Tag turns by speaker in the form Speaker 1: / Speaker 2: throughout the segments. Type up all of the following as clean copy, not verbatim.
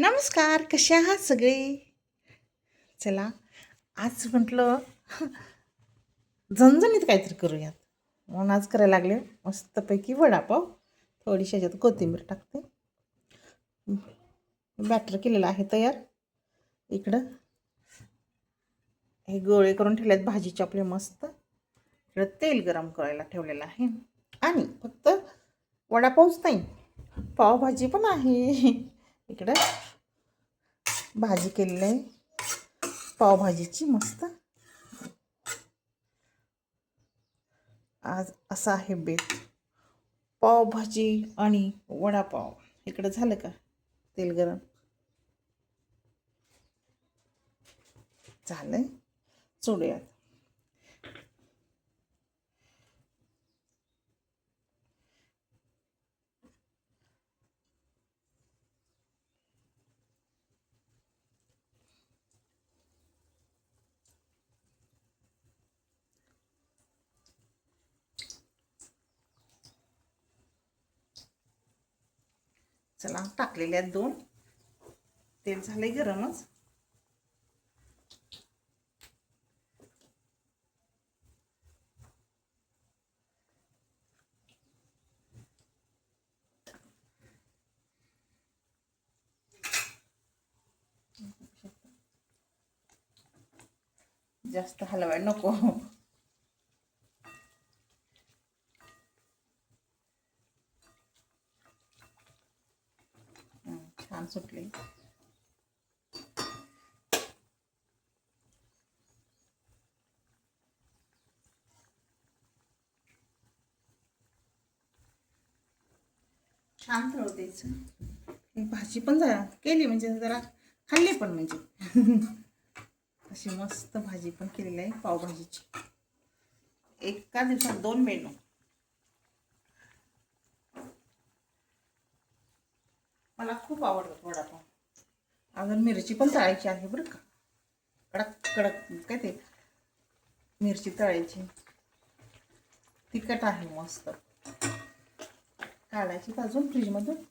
Speaker 1: नमस्कार, कसे आहात सगळे? चला, आज म्हटलं झणझणीत काहीतरी करूयात. म्हणून आज करायला लागले मस्तपैकी वडापाव. थोडीशी ह्याच्यात कोथिंबीर टाकते. बॅटर केलेलं आहे तयार. इकडं हे गोळे करून ठेवलेत भाजीचे आपले मस्त. इकडं तेल गरम करायला ठेवलेलं आहे. आणि फक्त वडापावच नाही, पावभाजी पण आहे. इकडं भाजी केलेली आहे पावभाजीची मस्त. आज असा आहे बेत, पावभाजी आणि वडापाव. इकडं झालं का तेल गरम? झालंय, सोडूयात. चला, टाकलेले आहेत दोन. तेल झालंय गरमच. जास्त हलवाय नको. छान सुटले. छान तळू द्यायचं. भाजी पण केली म्हणजे जरा खाल्ली पण म्हणजे. अशी मस्त भाजी पण केलेली आहे पावभाजीची. एका दिवसात 2 मेनू. मला खूप आवडतात वडापाव. अजून मिरची पण तळायची आहे बरं का. कडक कडक काय ते मिरची तळायची. तिखट आहे मस्त. काढायची अजून फ्रीजमधून.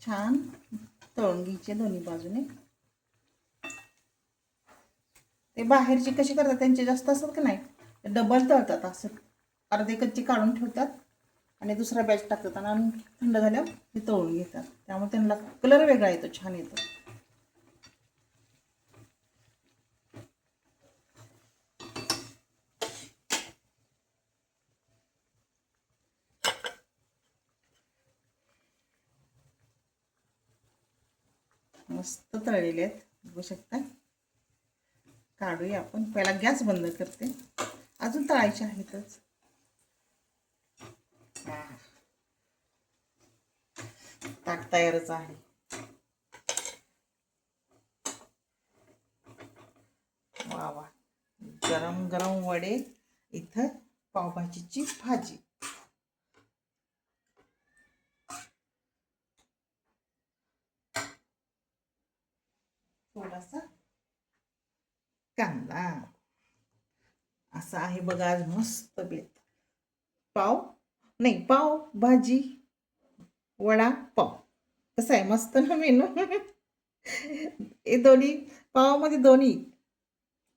Speaker 1: छान तळून घ्यायचे दोन्ही बाजूने. ते बाहेरची कशी करतात, त्यांचे जास्त असतात की नाही, डबल तळतात. असं अर्धे कच्ची काढून ठेवतात आणि दुसरा बॅच टाकतात आणि थंड झाल्यावर ते तळून घेतात. त्यामुळे त्यांना कलर वेगळा येतो, छान येतो. मस्त तळलेले आहेत, बघू शकता. काढूया आपण. पहिला गॅस बंद करते. अजून तळायचे आहेतच. ताट तयारच आहे. वा वा, गरम गरम वडे, इथं पावभाजीची भाजी. थोडासा कांदा. असं आहे बघा आज मस्त बेत. पाव नाही, पाव भाजी वडा पाव. कसं आहे, मस्त ना मेनू. हे दोन्ही पावामध्ये दोन्ही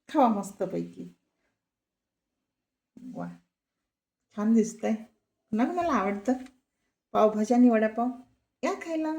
Speaker 1: खावा मस्तपैकी. वा, छान दिसतंय ना. मला आवडतं पावभाजी आणि वडापाव. या खायला.